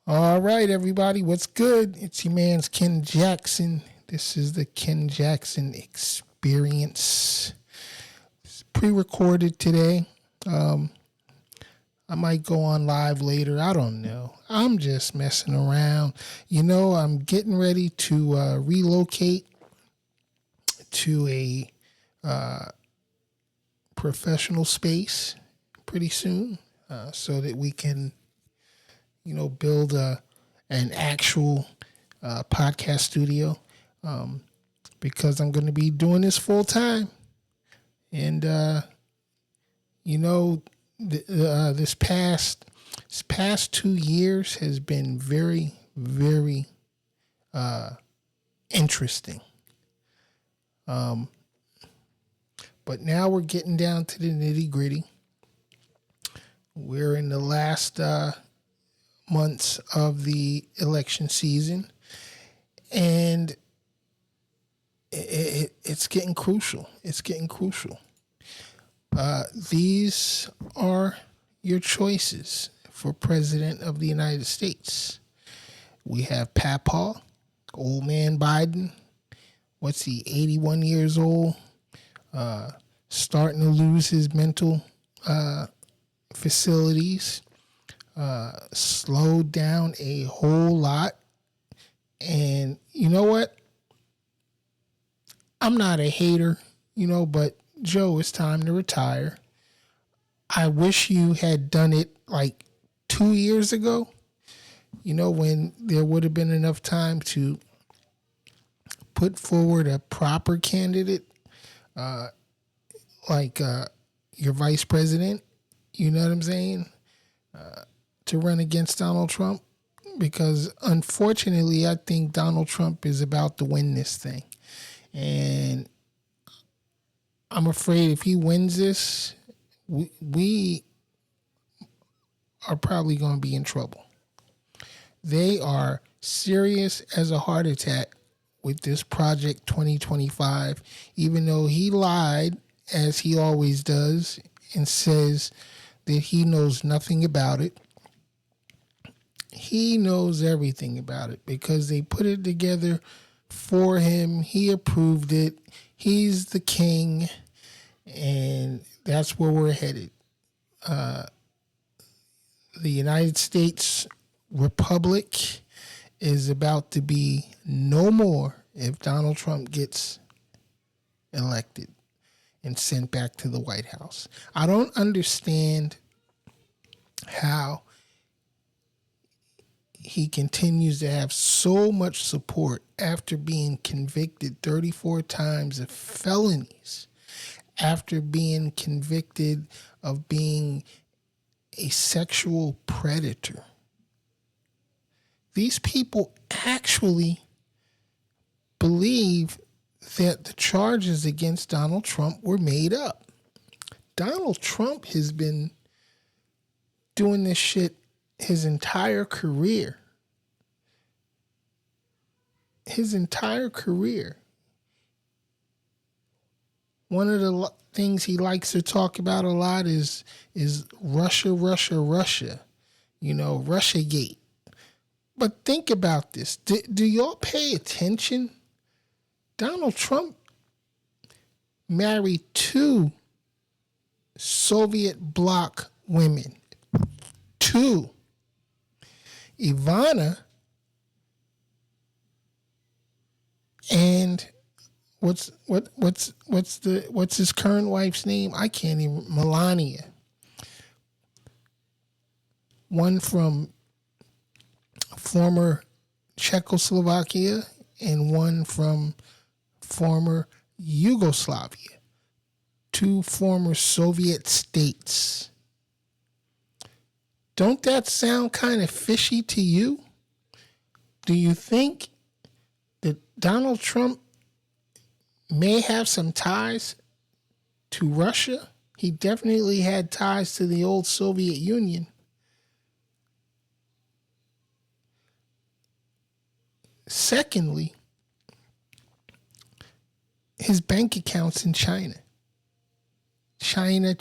All right, everybody, what's good? It's your man's Ken Jackson. This is the Ken Jackson Experience. It's pre-recorded today. I might go on live later. I don't know. I'm just messing around. I'm getting ready to relocate to a professional space pretty soon so that we can build an actual podcast studio because I'm going to be doing this full time. And, this past 2 years has been very, very interesting. But now we're getting down to the nitty gritty. We're in the last months of the election season, and it's getting crucial. These are your choices for President of the United States. We have Papaw, old man Biden. What's he, 81 years old? Starting to lose his mental facilities. Slowed down a whole lot. And you know what? I'm not a hater, but Joe, it's time to retire. I wish you had done it like 2 years ago, when there would have been enough time to put forward a proper candidate, like your vice president, you know what I'm saying, to run against Donald Trump. Because unfortunately, I think Donald Trump is about to win this thing. And I'm afraid if he wins this, we are probably going to be in trouble. They are serious as a heart attack with this Project 2025, even though he lied, as he always does, and says that he knows nothing about it. He knows everything about it because they put it together for him. He approved it. He's the king, and that's where we're headed. The United States Republic is about to be no more if Donald Trump gets elected and sent back to the White House. I don't understand how he continues to have so much support after being convicted 34 times of felonies, after being convicted of being a sexual predator. These people actually believe that the charges against Donald Trump were made up. Donald Trump has been doing this shit his entire career. One of the things he likes to talk about a lot is Russia, Russiagate. But think about this. Do y'all pay attention? Donald Trump married 2 Soviet bloc women. 2. Ivana and what's his current wife's name? I can't even. Melania. One from former Czechoslovakia and one from former Yugoslavia. 2 former Soviet states. Don't that sound kind of fishy to you? Do you think that Donald Trump may have some ties to Russia? He definitely had ties to the old Soviet Union. Secondly, his bank accounts in China. China.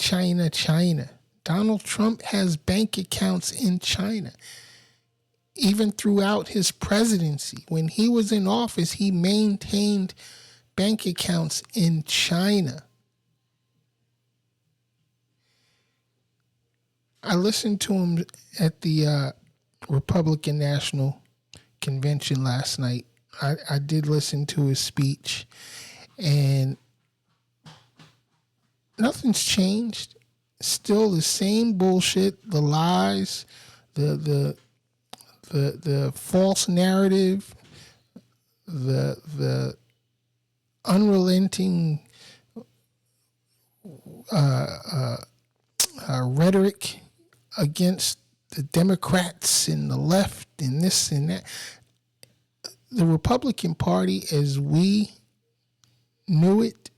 Donald Trump has bank accounts in China. even throughout his presidency. When he was in office, he maintained bank accounts in China. I listened to him at the Republican National Convention last night. I did listen to his speech, and nothing's changed. Still the same bullshit, the lies, the false narrative, the unrelenting rhetoric against the Democrats and the left and this and that. The Republican Party, as we knew it,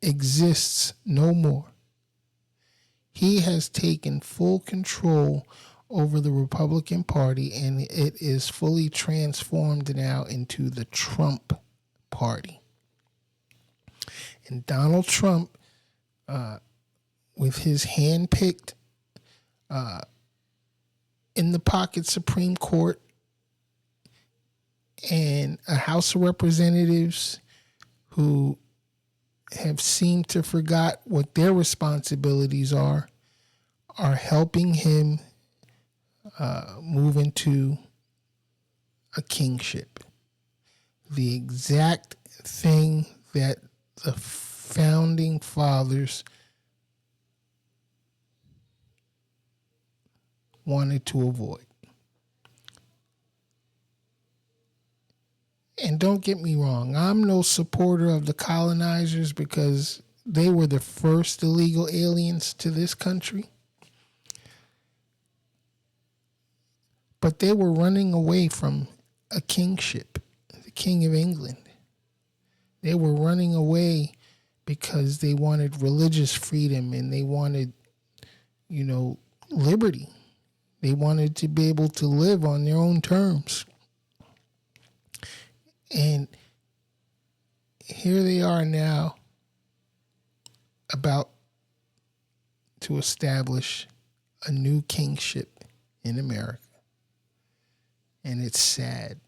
exists no more. He has taken full control over the Republican Party, and it is fully transformed now into the Trump Party. And Donald Trump, with his hand-picked, in-the-pocket Supreme Court and a House of Representatives who have seemed to forgot what their responsibilities are helping him move into a kingship. The exact thing that the founding fathers wanted to avoid. And don't get me wrong, I'm no supporter of the colonizers because they were the first illegal aliens to this country. But they were running away from a kingship, the King of England. They were running away because they wanted religious freedom and they wanted, liberty. They wanted to be able to live on their own terms. And here they are now about to establish a new kingship in America. And it's sad.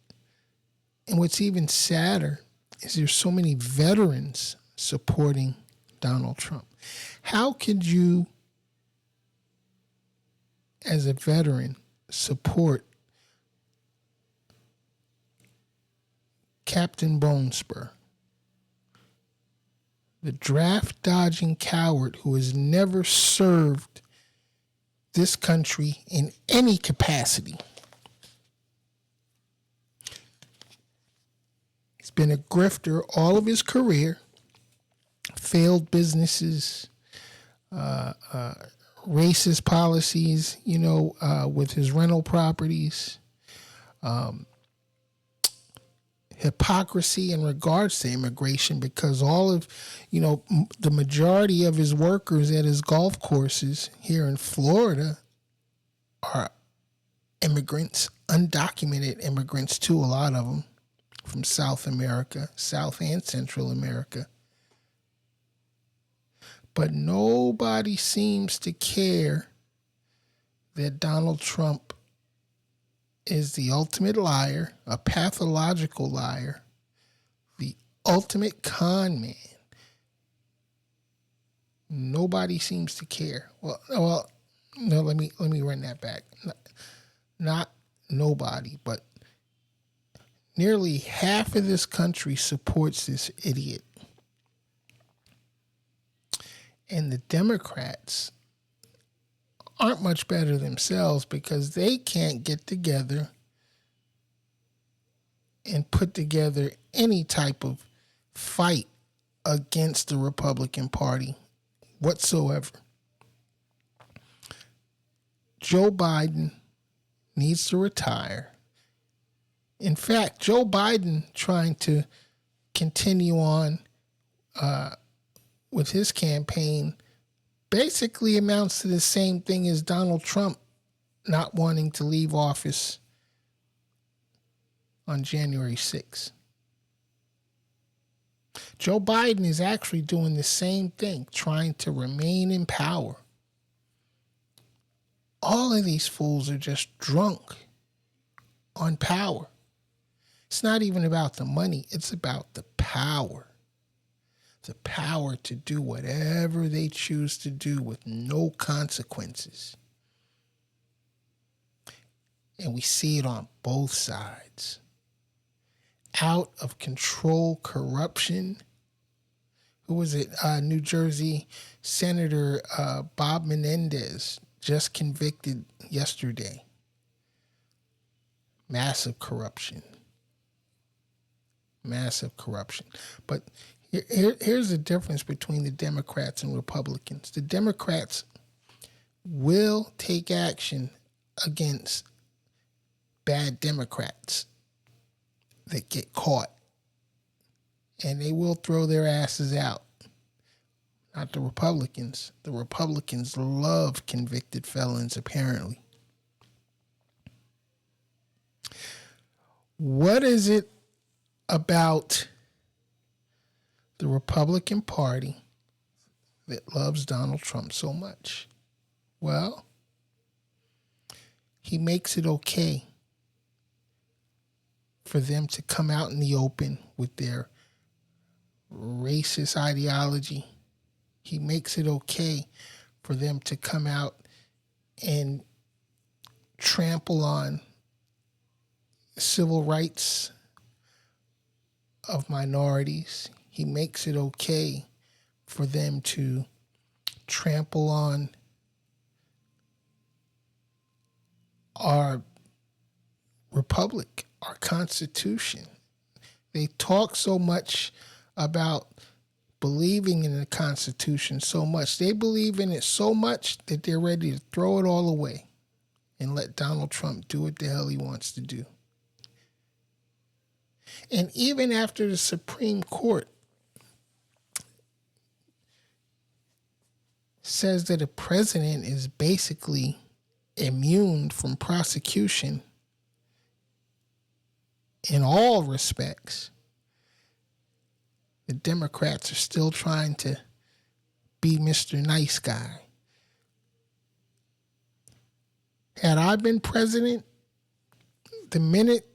And what's even sadder is there's so many veterans supporting Donald Trump. How could you, as a veteran, support Captain Bonespur, the draft-dodging coward who has never served this country in any capacity? He's been a grifter all of his career, failed businesses, racist policies, with his rental properties, hypocrisy in regards to immigration, because all of, the majority of his workers at his golf courses here in Florida are immigrants, undocumented immigrants too, a lot of them from South America, South and Central America. But nobody seems to care that Donald Trump is the ultimate liar, a pathological liar, the ultimate con man. Nobody seems to care. Well, no. Let me run that back. Not nobody, but nearly half of this country supports this idiot. And the Democrats aren't much better themselves because they can't get together and put together any type of fight against the Republican Party whatsoever. Joe Biden needs to retire. In fact, Joe Biden trying to continue on with his campaign basically amounts to the same thing as Donald Trump not wanting to leave office on January 6th. Joe Biden is actually doing the same thing, trying to remain in power. All of these fools are just drunk. on power. It's not even about the money. It's about the power. The power to do whatever they choose to do with no consequences. And we see it on both sides. Out of control corruption. Who was it? New Jersey Senator Bob Menendez, just convicted yesterday. Massive corruption. Massive corruption. But here's the difference between the Democrats and Republicans. The Democrats will take action against bad Democrats that get caught. And they will throw their asses out. Not the Republicans. The Republicans love convicted felons, apparently. What is it about the Republican Party that loves Donald Trump so much? Well, he makes it okay for them to come out in the open with their racist ideology. He makes it okay for them to come out and trample on civil rights of minorities. He makes it okay for them to trample on our republic, our Constitution. They talk so much about believing in the Constitution so much. They believe in it so much that they're ready to throw it all away and let Donald Trump do what the hell he wants to do. And even after the Supreme Court says that a president is basically immune from prosecution in all respects, the Democrats are still trying to be Mr. Nice Guy. Had I been president, the minute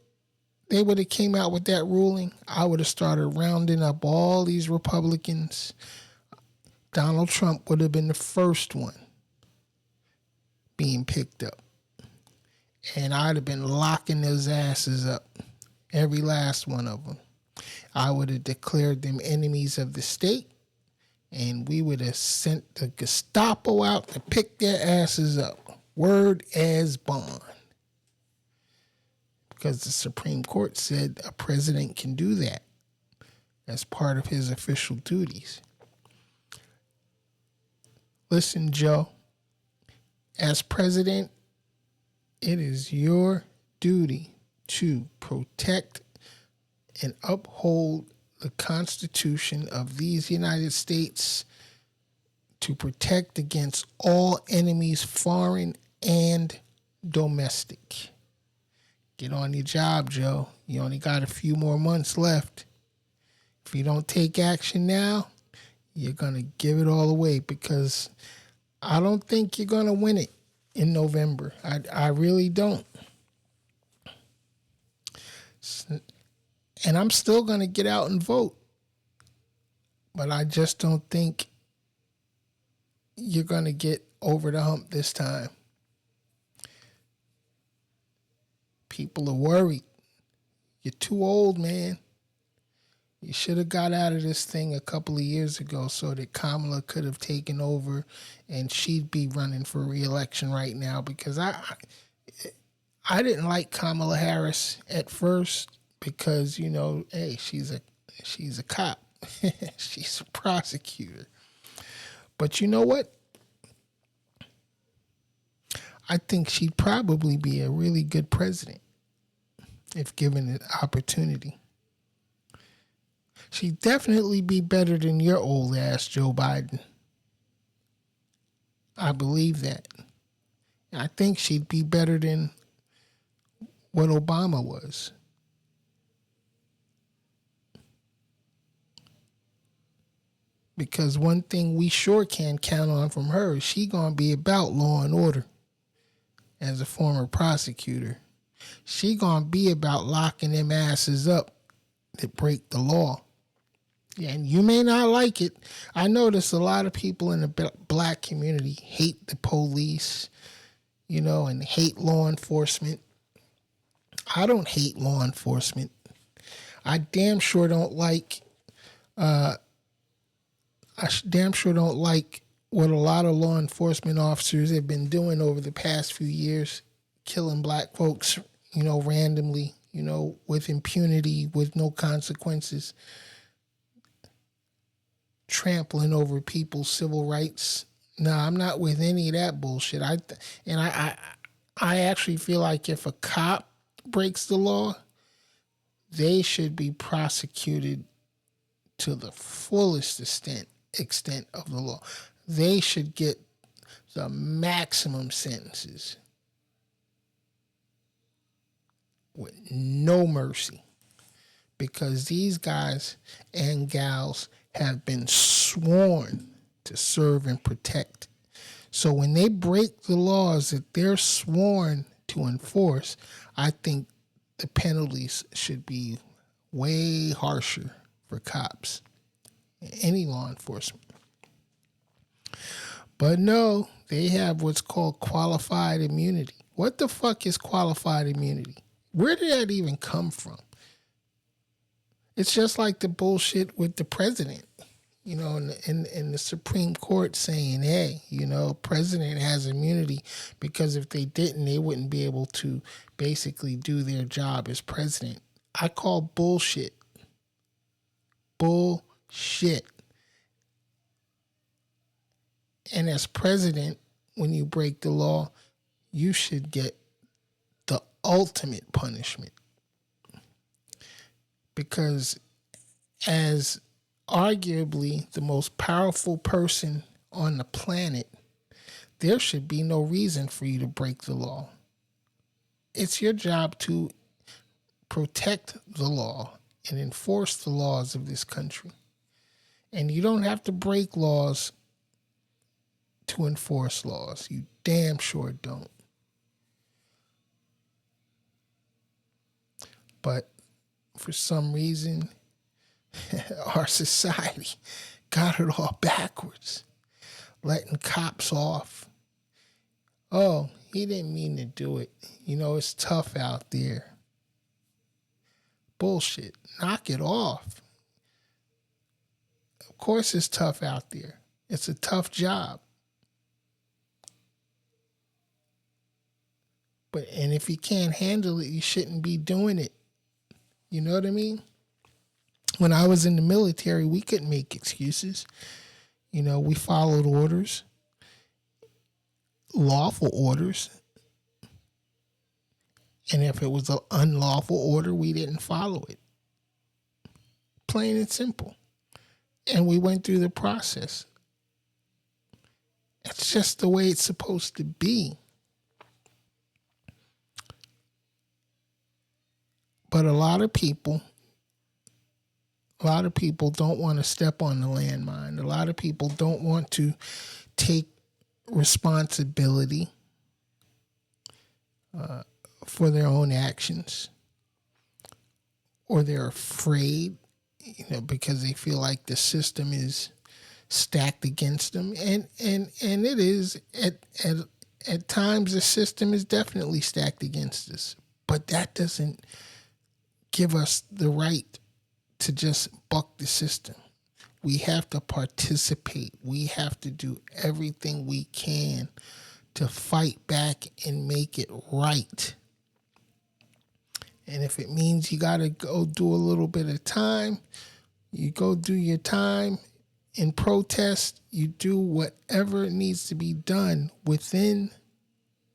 they would have came out with that ruling, I would have started rounding up all these Republicans. Donald Trump would have been the first one being picked up. And I'd have been locking those asses up, every last one of them. I would have declared them enemies of the state, and we would have sent the Gestapo out to pick their asses up. Word as bond. Because the Supreme Court said a president can do that as part of his official duties. Listen, Joe, as president, it is your duty to protect and uphold the Constitution of these United States, to protect against all enemies, foreign and domestic. Get on your job, Joe. You only got a few more months left. If you don't take action now, you're going to give it all away, because I don't think you're going to win it in November. I really don't. And I'm still going to get out and vote. But I just don't think you're going to get over the hump this time. People are worried. You're too old, man. You should have got out of this thing a couple of years ago so that Kamala could have taken over and she'd be running for re-election right now, because I didn't like Kamala Harris at first because, you know, hey, she's a cop. She's a prosecutor. But you know what? I think she'd probably be a really good president if given the opportunity. She'd definitely be better than your old ass Joe Biden. I believe that. I think she'd be better than what Obama was. Because one thing we sure can count on from her is she gonna be about law and order as a former prosecutor. She gonna be about locking them asses up that break the law. And you may not like it. I notice a lot of people in the black community hate the police, and hate law enforcement. I don't hate law enforcement. I damn sure don't like. Damn sure don't like what a lot of law enforcement officers have been doing over the past few years, killing black folks, randomly, with impunity, with no consequences, trampling over people's civil rights. No, I'm not with any of that bullshit. I actually feel like if a cop breaks the law, they should be prosecuted to the fullest extent of the law. They should get the maximum sentences with no mercy, because these guys and gals have been sworn to serve and protect. So when they break the laws that they're sworn to enforce, I think the penalties should be way harsher for cops, any law enforcement. But no, they have what's called qualified immunity. What the fuck is qualified immunity? Where did that even come from? It's just like the bullshit with the president, and the Supreme Court saying, hey, president has immunity because if they didn't, they wouldn't be able to basically do their job as president. I call bullshit. Bullshit. And as president, when you break the law, you should get the ultimate punishment. Because as arguably the most powerful person on the planet, there should be no reason for you to break the law. It's your job to protect the law and enforce the laws of this country. And you don't have to break laws to enforce laws. You damn sure don't. But for some reason, our society got it all backwards, letting cops off. Oh, he didn't mean to do it. It's tough out there. Bullshit. Knock it off. Of course it's tough out there. It's a tough job. And if you can't handle it, you shouldn't be doing it. You know what I mean? When I was in the military, we couldn't make excuses. We followed orders, lawful orders. And if it was an unlawful order, we didn't follow it. Plain and simple. And we went through the process. It's just the way it's supposed to be. But a lot of people don't want to step on the landmine. A lot of people don't want to take responsibility for their own actions, or they're afraid, because they feel like the system is stacked against them, and it is at times. The system is definitely stacked against us, but that doesn't give us the right to just buck the system. We have to participate. We have to do everything we can to fight back and make it right. And if it means you got to go do a little bit of time, you go do your time in protest. You do whatever needs to be done within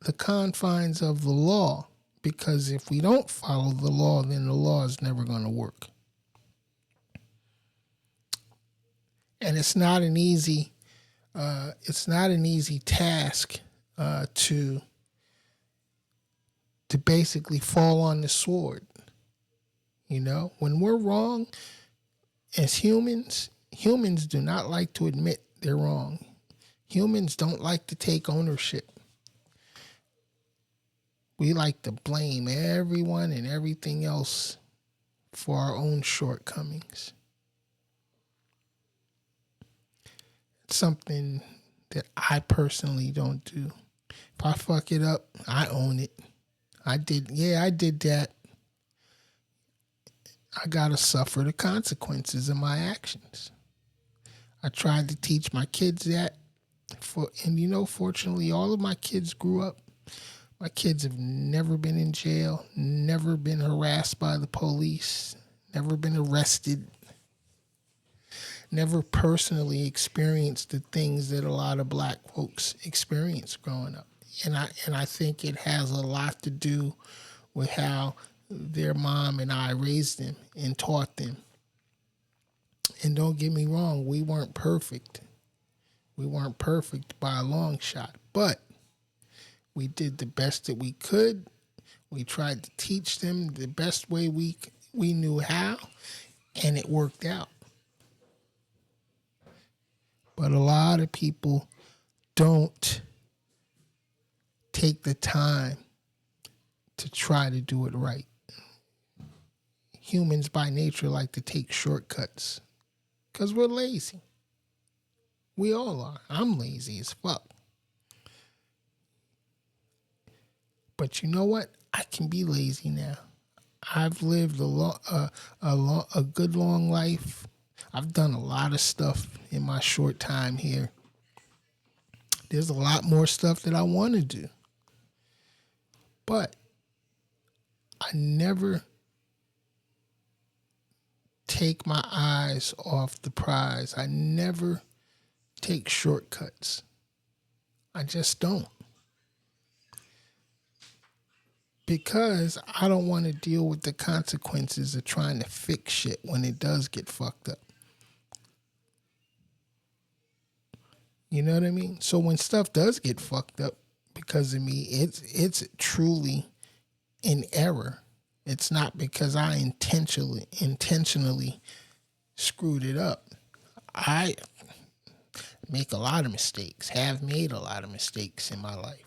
the confines of the law. Because if we don't follow the law, then the law is never going to work. And it's not an easy task to basically fall on the sword. When we're wrong as humans do not like to admit they're wrong. Humans don't like to take ownership. We like to blame everyone and everything else for our own shortcomings. It's something that I personally don't do. If I fuck it up, I own it. I did that. I gotta suffer the consequences of my actions. I tried to teach my kids that. Fortunately, all of my kids grew up. My kids have never been in jail, never been harassed by the police, never been arrested, never personally experienced the things that a lot of black folks experience growing up. And I think it has a lot to do with how their mom and I raised them and taught them. And don't get me wrong, we weren't perfect. We weren't perfect by a long shot, but we did the best that we could. We tried to teach them the best way we knew how, and it worked out. But a lot of people don't take the time to try to do it right. Humans by nature like to take shortcuts because we're lazy. We all are. I'm lazy as fuck. But you know what? I can be lazy now. I've lived a good long life. I've done a lot of stuff in my short time here. There's a lot more stuff that I want to do. But I never take my eyes off the prize. I never take shortcuts. I just don't. Because I don't want to deal with the consequences of trying to fix shit when it does get fucked up. You know what I mean? So when stuff does get fucked up because of me, it's truly an error. It's not because I intentionally screwed it up. I make a lot of mistakes, have made a lot of mistakes in my life.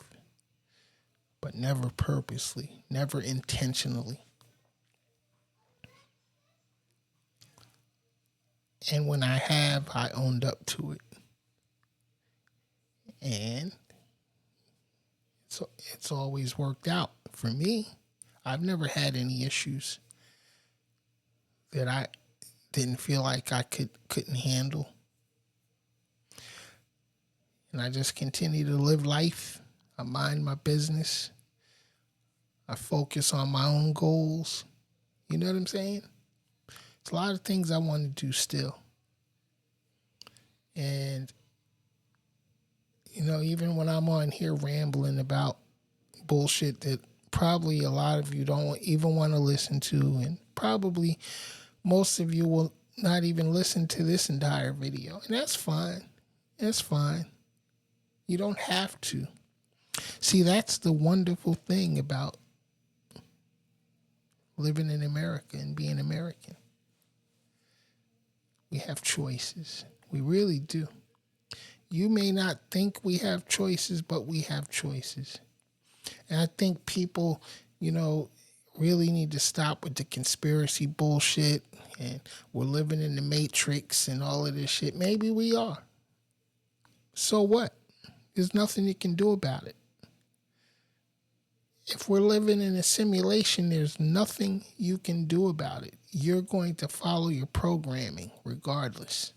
But never purposely, never intentionally. And when I have, I owned up to it. And so it's always worked out for me. I've never had any issues that I didn't feel like I couldn't handle. And I just continue to live life. I mind my business. I focus on my own goals. You know what I'm saying? It's a lot of things I want to do still. And, even when I'm on here rambling about bullshit that probably a lot of you don't even want to listen to, and probably most of you will not even listen to this entire video. And that's fine. That's fine. You don't have to. See, that's the wonderful thing about living in America and being American. We have choices. We really do. You may not think we have choices, but we have choices. And I think people, really need to stop with the conspiracy bullshit and we're living in the Matrix and all of this shit. Maybe we are. So what? There's nothing you can do about it. If we're living in a simulation, there's nothing you can do about it. You're going to follow your programming regardless.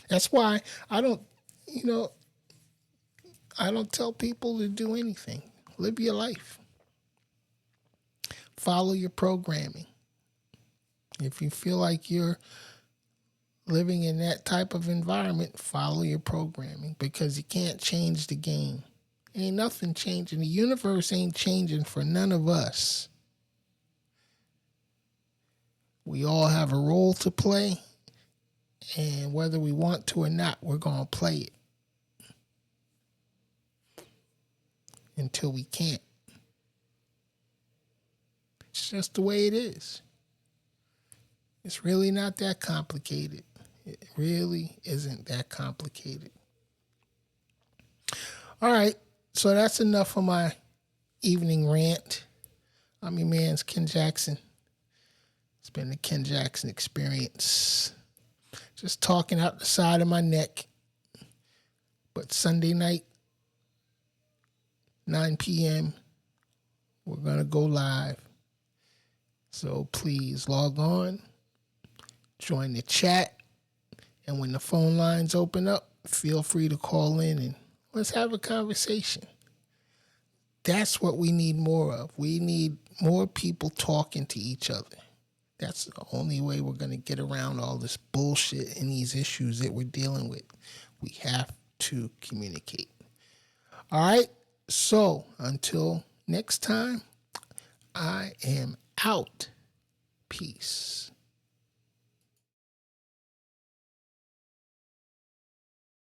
That's why I don't tell people to do anything. Live your life. Follow your programming. If you feel like you're living in that type of environment, follow your programming because you can't change the game. Ain't nothing changing. The universe ain't changing for none of us. We all have a role to play, and whether we want to or not, we're going to play it until we can't. It's just the way it is. It's really not that complicated. It really isn't that complicated. All right. So that's enough of my evening rant. I'm your man's Ken Jackson. It's been the Ken Jackson experience. Just talking out the side of my neck. But Sunday night, 9 p.m., we're going to go live. So please log on, join the chat, and when the phone lines open up, feel free to call in and let's have a conversation. That's what we need more of. We need more people talking to each other. That's the only way we're going to get around all this bullshit and these issues that we're dealing with. We have to communicate. All right? So, until next time, I am out. Peace.